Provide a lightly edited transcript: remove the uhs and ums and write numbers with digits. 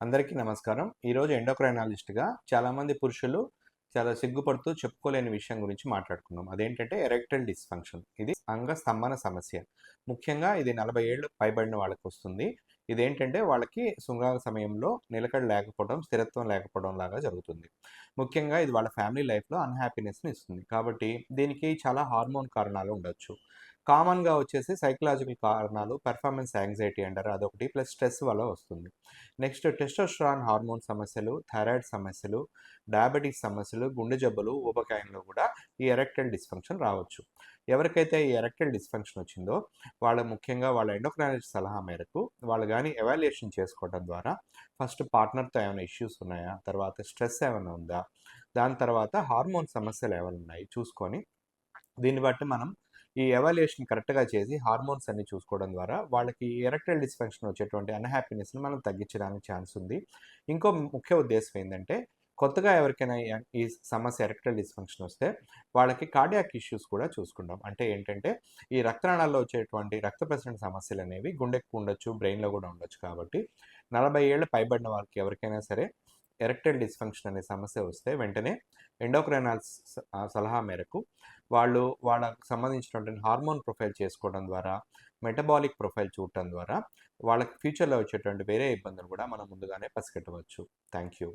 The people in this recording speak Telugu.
అందరికీ నమస్కారం. ఈరోజు ఎండోక్రైనాలజిస్ట్‌గా చాలామంది పురుషులు చాలా సిగ్గుపడుతూ చెప్పుకోలేని విషయం గురించి మాట్లాడుకుందాం. అదేంటంటే ఎరెక్టైల్ డిస్‌ఫంక్షన్. ఇది అంగ స్తంభన సమస్య. ముఖ్యంగా ఇది 40 ఏళ్ళు పైబడిన వాళ్ళకొస్తుంది. ఇదేంటంటే వాళ్ళకి శృంగార సమయంలో నిలకడ లేకపోవడం, స్థిరత్వం లేకపోవడం లాగా జరుగుతుంది. ముఖ్యంగా ఇది వాళ్ళ ఫ్యామిలీ లైఫ్‌లో అన్‌హ్యాపీనెస్‌ని ఇస్తుంది. కాబట్టి దీనికి చాలా హార్మోన్ కారణాలు ఉండొచ్చు. కామన్‌గా వచ్చేసి సైకలాజికల్ కారణాలు, పెర్ఫార్మన్స్ యాంగ్జైటీ అంటారు అదొకటి. ప్లస్ స్ట్రెస్ వల్ల వస్తుంది. నెక్స్ట్ టెస్టోస్టెరాన్ హార్మోన్ సమస్యలు, థైరాయిడ్ సమస్యలు, డయాబెటిస్ సమస్యలు, గుండె జబ్బులు, ఊబకాయంలో కూడా ఈ ఎరెక్టైల్ డిస్‌ఫంక్షన్ రావచ్చు. ఎవరికైతే ఈ ఎరెక్టైల్ డిస్‌ఫంక్షన్ వచ్చిందో వాళ్ళు ముఖ్యంగా వాళ్ళ ఎండోక్రైనాలజిస్ట్ సలహా మేరకు వాళ్ళు గాని ఎవాల్యుయేషన్ చేసుకోవడం ద్వారా ఫస్ట్ పార్ట్నర్‌తో ఏమైనా ఇష్యూస్ ఉన్నాయా? తర్వాత స్ట్రెస్ ఏమైనా ఉందా? దాని తర్వాత హార్మోన్ సమస్యలు ఏమైనా ఉన్నాయి చూసుకొని దీన్ని బట్టి మనం ఈ ఎవాల్యుయేషన్ కరెక్ట్‌గా చేసి హార్మోన్స్ అన్నీ చూసుకోవడం ద్వారా వాళ్ళకి ఎరెక్టైల్ డిస్‌ఫంక్షన్ వచ్చేటువంటి అన్‌హ్యాపీనెస్‌ని మనం తగ్గించడానికి ఛాన్స్ ఉంది. ఇంకో ముఖ్య ఉద్దేశ్యం ఏందంటే కొత్తగా ఎవరికైనా ఈ సమస్య ఎరెక్టైల్ డిస్‌ఫంక్షన్ వస్తే వాళ్ళకి కార్డియాక్ ఇష్యూస్ కూడా చూసుకుంటాం. అంటే ఏంటంటే ఈ రక్తనాళాల్లో వచ్చేటువంటి రక్త ప్రసరణ సమస్యలనేవి గుండెకి ఉండొచ్చు, బ్రెయిన్‌లో కూడా ఉండొచ్చు కాబట్టి 40 ఏళ్లు పైబడిన వాళ్ళకి ఎవరికైనా సరే ఎరెక్టైల్ డిస్‌ఫంక్షన్ అనే సమస్య వస్తే వెంటనే సలహా మేరకు వాళ్ళు వాళ్ళకి సంబంధించినటువంటి హార్మోన్ ప్రొఫైల్ చేసుకోవడం ద్వారా, మెటబాలిక్ ప్రొఫైల్ చూడటం ద్వారా వాళ్ళకి ఫ్యూచర్‌లో వచ్చేటువంటి వేరే ఇబ్బందులు కూడా మనం ముందుగానే పసిగట్టవచ్చు. Thank you.